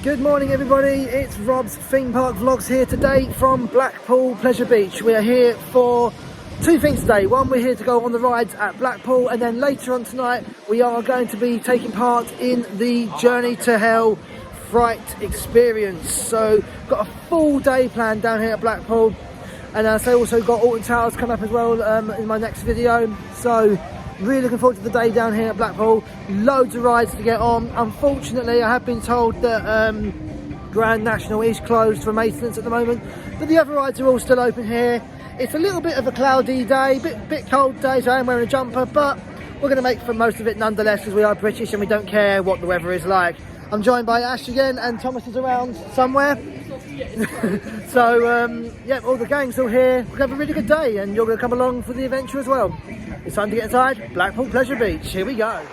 Good morning everybody, it's Rob's Theme Park Vlogs here today from Blackpool Pleasure Beach. We are here for two things today. One, we're here to go on the rides at Blackpool, and then later on tonight we are going to be taking part in the Journey to Hell Fright experience. So got a full day planned down here at Blackpool, and I also got Alton Towers coming up as well in my next video. So really looking forward to the day down here at Blackpool. Loads of rides to get on. Unfortunately, I have been told that Grand National is closed for maintenance at the moment, but the other rides are all still open here. It's a little bit of a cloudy day, bit cold day, so I am wearing a jumper, but we're going to make the most of it nonetheless because we are British and we don't care what the weather is like. I'm joined by Ash again, and Thomas is around somewhere. So yeah, all the gang's all here. We're going to have a really good day, and you're going to come along for the adventure as well. It's time to get inside Blackpool Pleasure Beach. Here we go.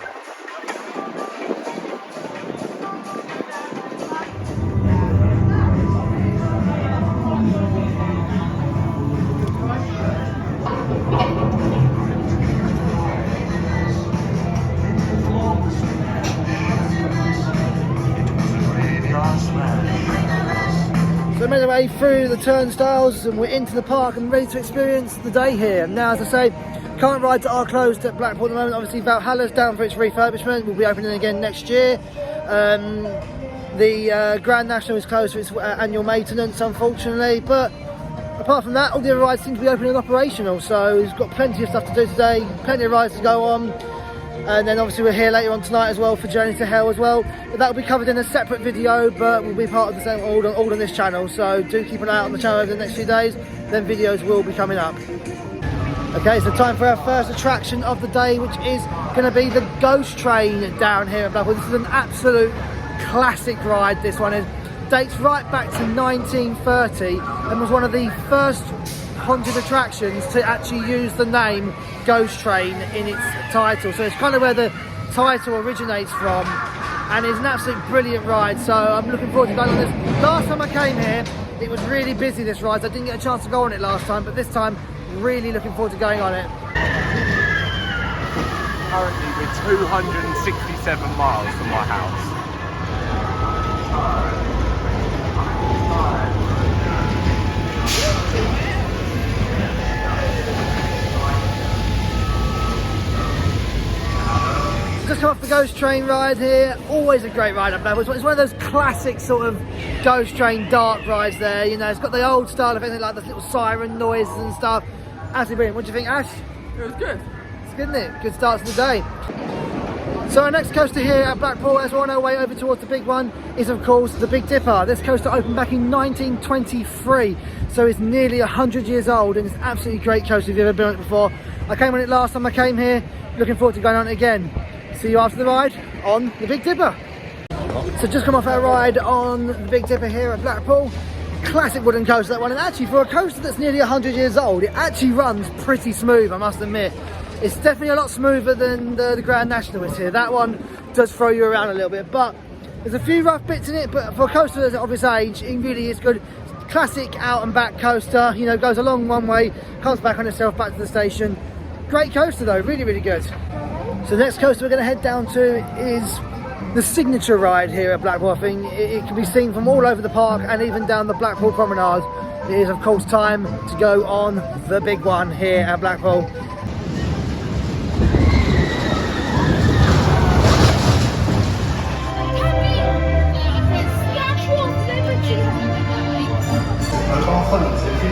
So we made our way through the turnstiles and we're into the park and ready to experience the day here. Now, as I say, current rides are closed at Blackpool at the moment. Obviously Valhalla's down for its refurbishment, will be opening again next year. The Grand National is closed for its annual maintenance, unfortunately, but apart from that, all the other rides seem to be open and operational, so we've got plenty of stuff to do today, plenty of rides to go on. And then obviously we're here later on tonight as well for Journey to Hell as well. But that will be covered in a separate video, but will be part of the same all on this channel, so do keep an eye out on the channel over the next few days. Then videos will be coming up. Okay, so time for our first attraction of the day, which is going to be the Ghost Train down here at Blackpool. This is an absolute classic ride, this one is. Dates right back to 1930 and was one of the first haunted attractions to actually use the name Ghost Train in its title. So it's kind of where the title originates from, and it's an absolute brilliant ride, so I'm looking forward to going on this. Last time I came here, it was really busy, this ride, so I didn't get a chance to go on it last time, but this time really looking forward to going on it. Currently we're 267 miles from my house. Just come off the Ghost Train ride here. Always a great ride up there. It's one of those classic sort of Ghost Train dark rides there. You know, it's got the old style of anything like the little siren noises and stuff. Absolutely brilliant. What do you think, Ash? It was good. It's good, isn't it? Good start to the day. So our next coaster here at Blackpool, as we're on our way over towards the big one, is of course the Big Dipper. This coaster opened back in 1923, so it's nearly 100 years old, and it's an absolutely great coaster if you've ever been on it before. I came on it last time I came here, looking forward to going on it again. See you after the ride on the Big Dipper. So just come off our ride on the Big Dipper here at Blackpool. Classic wooden coaster, that one, and actually for a coaster that's nearly 100 years old, it actually runs pretty smooth, I must admit. It's definitely a lot smoother than the Grand National is here. That one does throw you around a little bit, but there's a few rough bits in it, but for a coaster of this age, it really is good. Classic out and back coaster, you know, goes along one way, comes back on itself back to the station. Great coaster though, really, really good. So the next coaster we're going to head down to is the signature ride here at Blackpool. I think it can be seen from all over the park and even down the Blackpool Promenade. It is of course time to go on the big one here at Blackpool.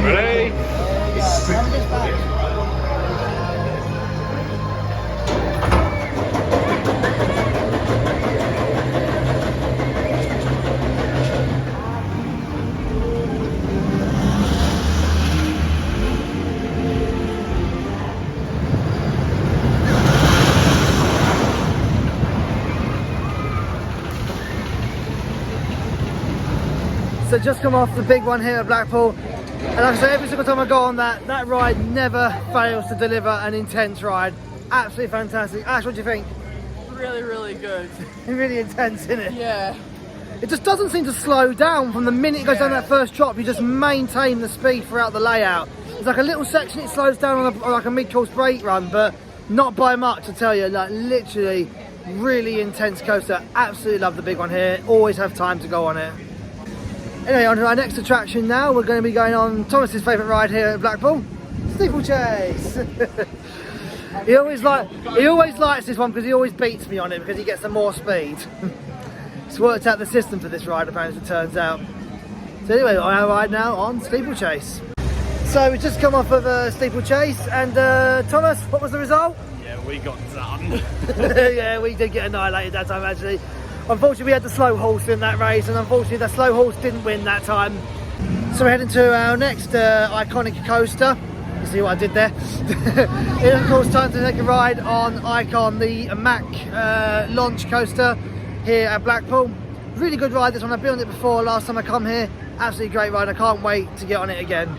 Ready? So just come off the big one here at Blackpool, and like I say, every single time I go on that ride never fails to deliver an intense ride. Absolutely fantastic. Ash, what do you think? Really, really good. Really intense, isn't it? Yeah. It just doesn't seem to slow down from the minute it goes down that first drop. You just maintain the speed throughout the layout. It's like a little section it slows down on like a mid-course brake run, but not by much, I tell you. Like literally Really intense coaster. Absolutely love the big one here. Always have time to go on it. Anyway, on to our next attraction now. We're going to be going on Thomas's favourite ride here at Blackpool, steeplechase. He always likes this one because he always beats me on it because he gets the more speed. It's worked out the system for this ride, apparently, as it turns out. So anyway, on our ride now on steeplechase. So we've just come off of a steeplechase, and Thomas, what was the result? Yeah, we got done. Yeah, we did get annihilated that time actually. Unfortunately, we had the slow horse in that race, and unfortunately the slow horse didn't win that time. So we're heading to our next iconic coaster. You see what I did there? It's of course time to take a ride on Icon, the Mack launch coaster here at Blackpool. Really good ride this one. I've been on it before last time I come here. Absolutely great ride. I can't wait to get on it again.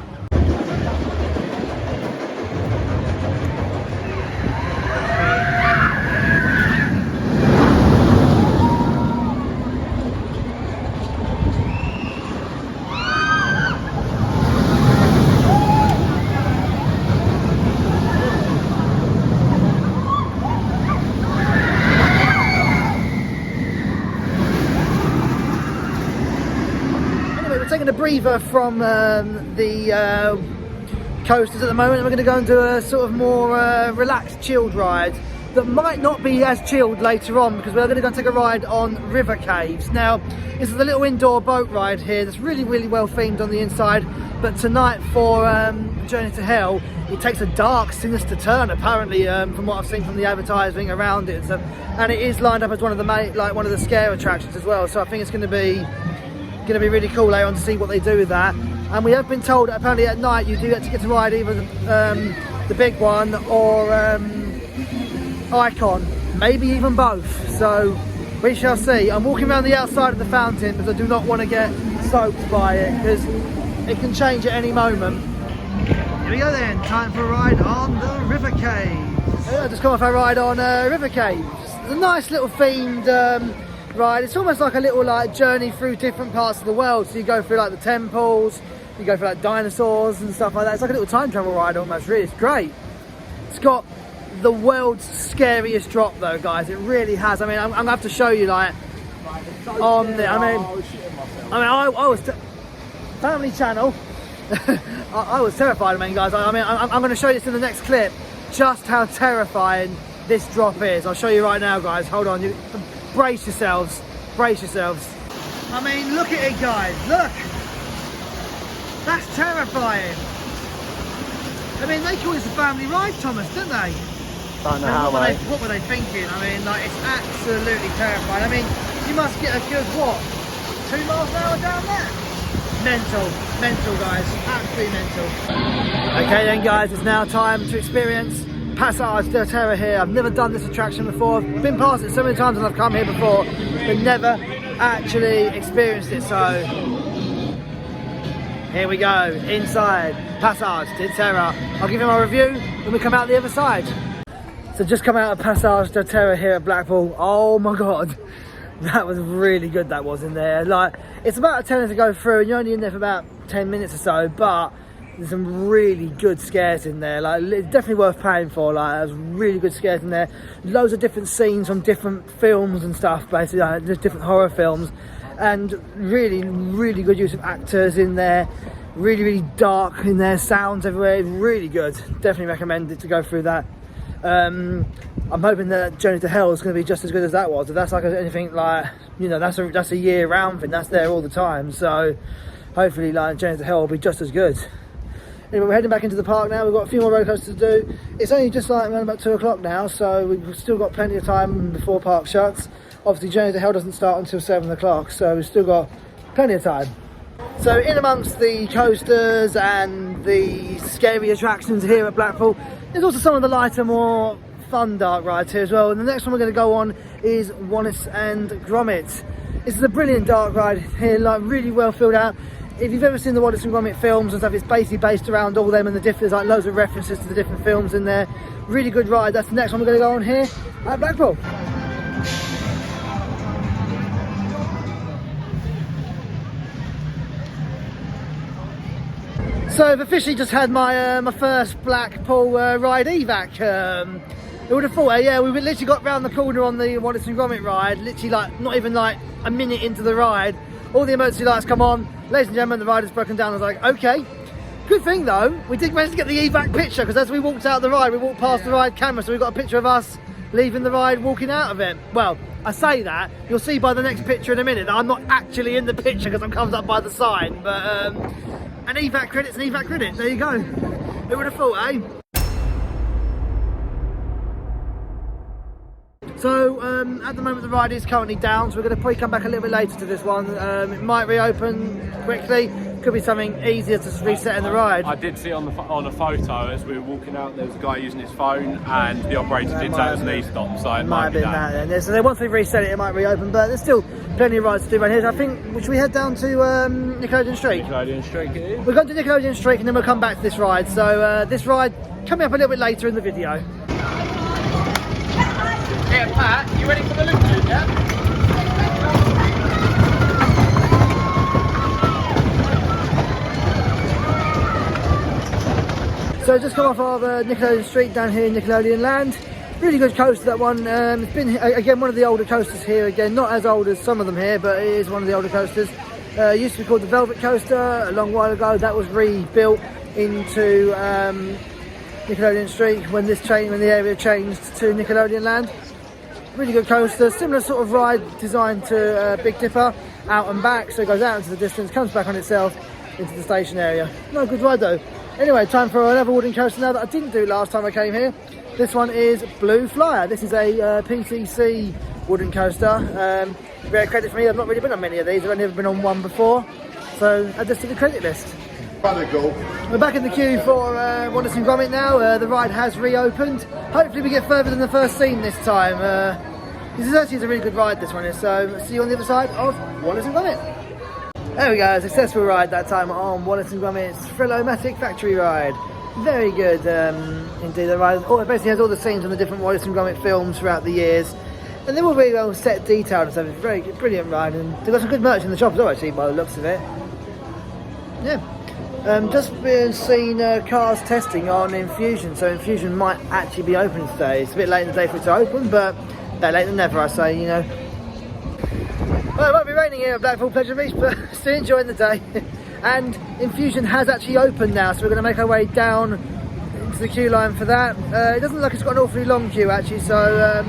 Taking a breather from the coasters at the moment. We're going to go and do a sort of more relaxed, chilled ride that might not be as chilled later on, because we're going to go and take a ride on river caves. Now, this is a little indoor boat ride here that's really, really well themed on the inside, but tonight for Journey to Hell, it takes a dark, sinister turn apparently, from what I've seen from the advertising around it. So, and it is lined up as one of the scare attractions as well. So I think it's going to be really cool later on to see what they do with that. And we have been told that apparently at night you do get to ride either the big one or Icon, maybe even both, so we shall see. I'm walking around the outside of the fountain because I do not want to get soaked by it, because it can change at any moment. Here we go then, time for a ride on the river caves. I just come off our ride on river caves. It's a nice little themed ride. It's almost like a little journey through different parts of the world. So you go through the temples, you go through dinosaurs and stuff like that. It's like a little time travel ride almost, really. It's great. It's got the world's scariest drop though, guys. It really has. I mean, I'm gonna have to show you on there. I was Family Channel. I was terrified, guys. I'm gonna show you this in the next clip, just how terrifying this drop is. I'll show you right now, guys. Hold on. Brace yourselves, brace yourselves. I mean, look at it, guys, look! That's terrifying. I mean, they call this a family ride, Thomas, don't they? Don't know how, mate. What were they thinking? I mean, it's absolutely terrifying. I mean, you must get a good, 2 miles an hour down there? Mental, guys, absolutely mental. Okay then, guys, it's now time to experience Passage del Terror here. I've never done this attraction before. I've been past it so many times and I've come here before, but never actually experienced it. So here we go, inside Passage del Terror. I'll give you my review when we come out the other side. So just come out of Passage del Terror here at Blackpool. Oh my god, that was really good. That was in there. It's about a 10 minutes to go through, and you're only in there for about 10 minutes or so, but there's some really good scares in there. It's definitely worth paying for. There's really good scares in there. Loads of different scenes from different films and stuff, basically, just different horror films, and really, really good use of actors in there. Really, really dark in there. Sounds everywhere. Really good. Definitely recommend it to go through that. I'm hoping that Journey to Hell is going to be just as good as that was. If that's anything that's a year-round thing. That's there all the time. So hopefully, Journey to Hell will be just as good. Anyway, we're heading back into the park now. We've got a few more roller coasters to do. It's only just around about 2 o'clock now, so we've still got plenty of time before park shuts. Obviously, Journey to Hell doesn't start until 7 o'clock, so we've still got plenty of time. So in amongst the coasters and the scary attractions here at Blackpool, there's also some of the lighter, more fun dark rides here as well. And the next one we're going to go on is Wattson Gromit. This is a brilliant dark ride here, really well filled out. If you've ever seen the Wattson Gromit films and stuff, it's basically based around all them, and there's loads of references to the different films in there. Really good ride. That's the next one we're going to go on here at Blackpool. So I've officially just had my my first Blackpool ride evac Who would have thought, yeah, we literally got round the corner on the Wattson Gromit ride, literally like, not even like a minute into the ride, all the emergency lights come on, ladies and gentlemen, the ride has broken down. I was like, okay. Good thing though, we did manage to get the evac picture, because as we walked out the ride, we walked past the ride camera, so we got a picture of us leaving the ride, walking out of it. Well, I say that, you'll see by the next picture in a minute that I'm not actually in the picture because I'm covered up by the sign, but an evac credit's an evac credit, there you go. Who would have thought, eh? So at the moment the ride is currently down, so we're going to probably come back a little bit later to this one. It might reopen quickly, could be something easier to reset in the ride. I did see on a photo as we were walking out, there was a guy using his phone and the operator did say it was an e-stop, so it might have been that. Then. So once we reset it, it might reopen, but there's still plenty of rides to do around here. I think, should we head down to Nickelodeon Street? Nickelodeon Street, it is. We're going to Nickelodeon Street and then we'll come back to this ride. So this ride coming up a little bit later in the video. Yeah, Pat, you ready for the loop, yeah? So just come off of Nickelodeon Street down here in Nickelodeon Land. Really good coaster, that one. It's been, again, one of the older coasters here. Again, not as old as some of them here, but it is one of the older coasters. Used to be called the Velvet Coaster a long while ago. That was rebuilt into Nickelodeon Street when the area changed to Nickelodeon Land. Really good coaster, similar sort of ride designed to Big Dipper, out and back, so it goes out into the distance, comes back on itself into the station area. No, good ride though. Anyway, time for another wooden coaster now that I didn't do last time I came here. This one is Blue Flyer. This is a PTC wooden coaster. Rare credit for me, I've not really been on many of these, I've only ever been on one before, so add this to the credit list. We're back in the queue for Wattson Gromit now. The ride has reopened. Hopefully we get further than the first scene this time. This is actually a really good ride, this one is, so see you on the other side of Wattson Gromit. There we go, a successful ride that time on Wattson Gromit's Thrill-O-Matic Factory Ride. Very good indeed, the ride. It basically has all the scenes from the different Wattson Gromit films throughout the years. And they're all really well set, detailed and stuff. It's a very good, brilliant ride, and they've got some good merch in the shop as well, actually, by the looks of it. Yeah. Just been seen cars testing on Infusion, so Infusion might actually be open today. It's a bit late in the day for it to open, but better late than never, I say, you know. Well, it won't be raining here at Blackpool Pleasure Beach, but still enjoying the day. And Infusion has actually opened now, so we're going to make our way down into the queue line for that. It doesn't look like it's got an awfully long queue actually, so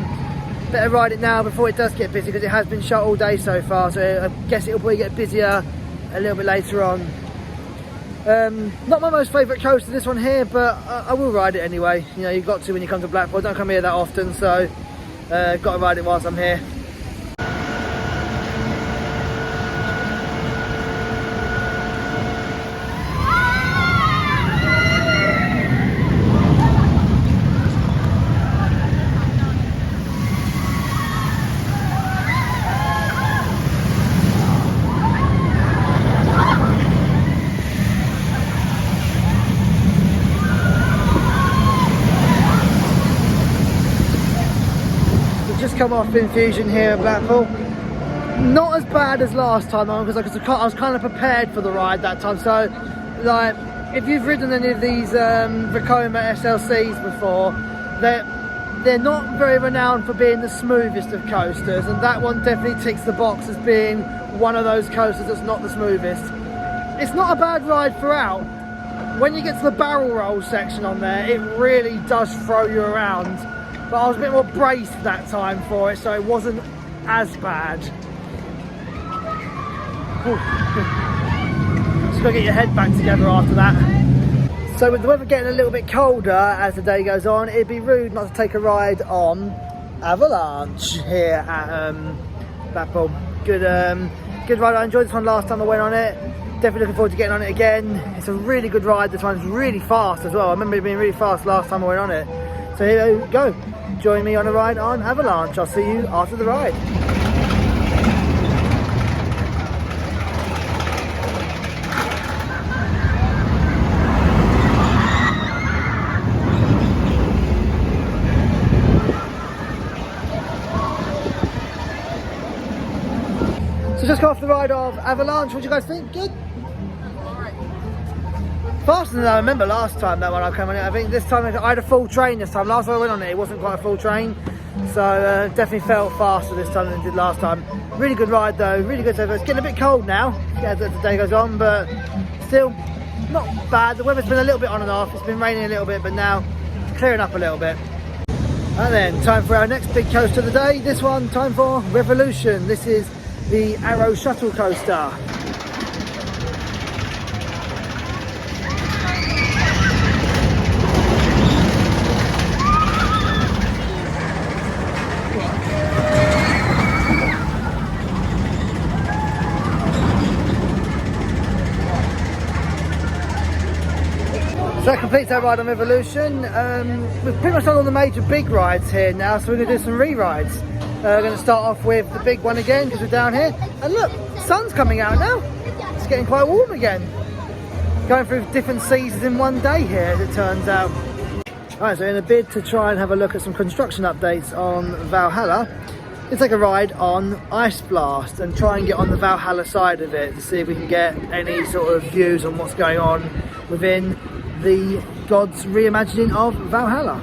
better ride it now before it does get busy, because it has been shut all day so far, so I guess it'll probably get busier a little bit later on. Not my most favourite coaster, this one here, but I will ride it anyway. You know, you've got to when you come to Blackpool. I don't come here that often, so got to ride it whilst I'm here. Come off Infusion here at Blackpool. Not as bad as last time on, because I was kind of prepared for the ride that time. So, like, if you've ridden any of these Vekoma SLCs before, they're not very renowned for being the smoothest of coasters, and that one definitely ticks the box as being one of those coasters that's not the smoothest. It's not a bad ride throughout. When you get to the barrel roll section on there, it really does throw you around. But I was a bit more braced that time for it, so it wasn't as bad. Just gotta get your head back together after that. So with the weather getting a little bit colder as the day goes on, it'd be rude not to take a ride on Avalanche here at Blackpool. Good ride. I enjoyed this one last time I went on it. Definitely looking forward to getting on it again. It's a really good ride. This one's really fast as well. I remember it being really fast last time I went on it. So here we go. Join me on a ride on Avalanche. I'll see you after the ride. So just got off the ride of Avalanche. What do you guys think? Good? faster than I remember last time, that one I came on it. I think this time I had a full train this time. Last time I went on it, it wasn't quite a full train. So definitely felt faster this time than it did last time. Really good ride though, really good so far. It's getting a bit cold now as the day goes on, but still not bad. The weather's been a little bit on and off. It's been raining a little bit, but now it's clearing up a little bit. And then time for our next big coaster of the day. This one, time for Revolution. This is the Arrow Shuttle Coaster. So that completes our ride on Revolution. We've pretty much done all the major big rides here now, so we're going to do some re-rides. We're going to start off with the big one again because we're down here. And look, sun's coming out now. It's getting quite warm again. Going through different seasons in one day here, as it turns out. Alright, so in a bid to try and have a look at some construction updates on Valhalla, let's take a ride on Ice Blast and try and get on the Valhalla side of it to see if we can get any sort of views on what's going on within the gods' reimagining of Valhalla.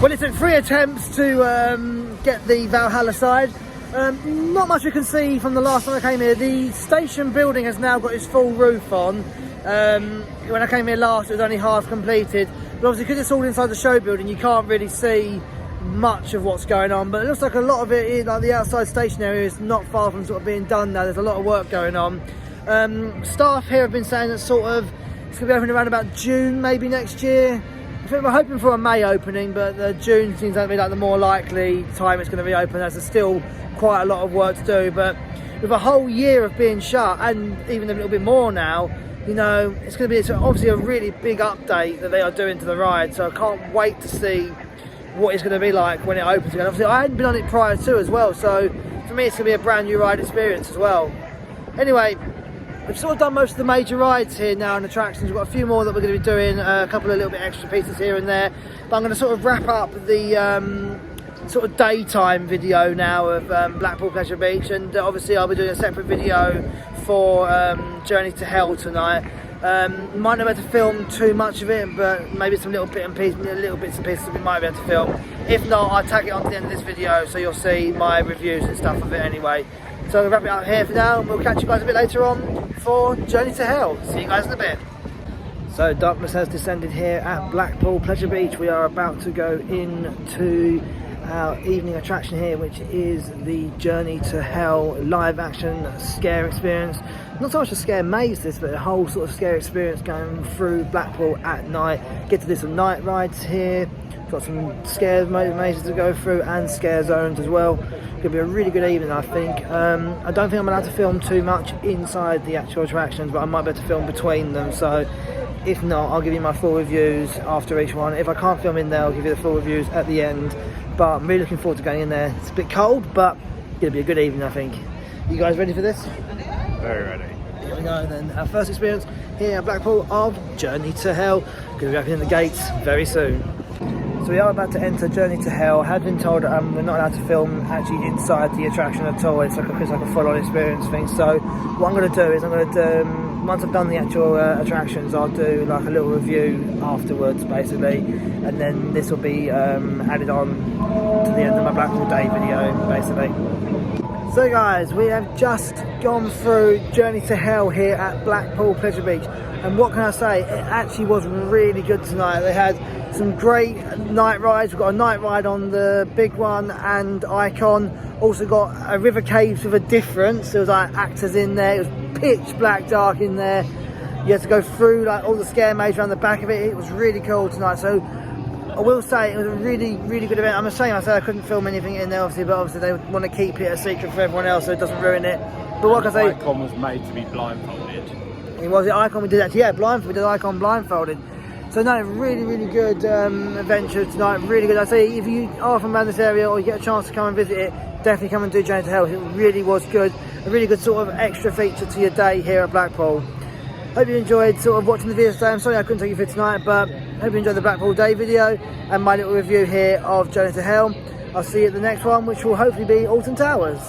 Well, it took 3 attempts to get the Valhalla side. Not much we can see from the last time I came here. The station building has now got its full roof on. When I came here last, it was only half completed. But obviously, because it's all inside the show building, you can't really see much of what's going on. But it looks like a lot of it, like the outside station area, is not far from sort of being done now. There's a lot of work going on. Staff here have been saying that sort of it's going to be open around about June, maybe next year. I think we're hoping for a May opening, but June seems to be like the more likely time it's going to be open, as there's still quite a lot of work to do. But with a whole year of being shut, and even a little bit more now, you know, it's going to be obviously a really big update that they are doing to the ride. So I can't wait to see what it's going to be like when it opens again. Obviously, I hadn't been on it prior to as well, so for me it's going to be a brand new ride experience as well. Anyway, we've sort of done most of the major rides here now and attractions. We've got a few more that we're going to be doing, a couple of little bit extra pieces here and there. But I'm going to sort of wrap up the sort of daytime video now of Blackpool Pleasure Beach, and obviously I'll be doing a separate video for Journey to Hell tonight. Might not be able to film too much of it, but maybe some little bits and pieces that we might be able to film. If not, I'll tag it on to the end of this video so you'll see my reviews and stuff of it anyway. So I'll wrap it up here for now, and we'll catch you guys a bit later on for Journey to Hell. See you guys in a bit. So darkness has descended here at Blackpool Pleasure Beach. We are about to go into our evening attraction here, which is the Journey to Hell live action scare experience. Not so much a scare maze this, but a whole sort of scare experience going through Blackpool at night. Get to do some night rides here. Got some scare mazes to go through and scare zones as well. Gonna be a really good evening, I think. I don't think I'm allowed to film too much inside the actual attractions, but I might be able to film between them. So if not, I'll give you my full reviews after each one. If I can't film in there, I'll give you the full reviews at the end. But I'm really looking forward to going in there. It's a bit cold, but it's gonna be a good evening, I think. You guys ready for this? Very ready. Here we go then. Our first experience here at Blackpool of Journey to Hell. Gonna be opening the gates very soon. So we are about to enter Journey to Hell. I had been told we're not allowed to film actually inside the attraction at all. It's like a full-on experience thing. So what I'm going to do is once I've done the actual attractions, I'll do like a little review afterwards, basically, and then this will be added on to the end of my Blackpool Day video, basically. So guys, we have just gone through Journey to Hell here at Blackpool Pleasure Beach, and what can I say, it actually was really good tonight. They had some great night rides. We've got a night ride on the big one and Icon. Also got a river caves with a difference. There was like actors in there. It was pitch black dark in there. You had to go through like all the scare maze around the back of it. It was really cool tonight. So I will say it was a really, really good event. I'm ashamed I said I couldn't film anything in there, obviously, but obviously they want to keep it a secret for everyone else so it doesn't ruin it. But what can I say? Icon was made to be blindfolded. It was the Icon we did actually, yeah, blindfolded. We did Icon blindfolded. So no, really, really good adventure tonight. Really good. I say if you are from around this area or you get a chance to come and visit it, definitely come and do Journey to Hell. It really was good. A really good sort of extra feature to your day here at Blackpool. Hope you enjoyed sort of watching the video today. I'm sorry I couldn't take you through tonight, but hope you enjoyed the Blackpool Day video and my little review here of Journey to Hell. I'll see you at the next one, which will hopefully be Alton Towers.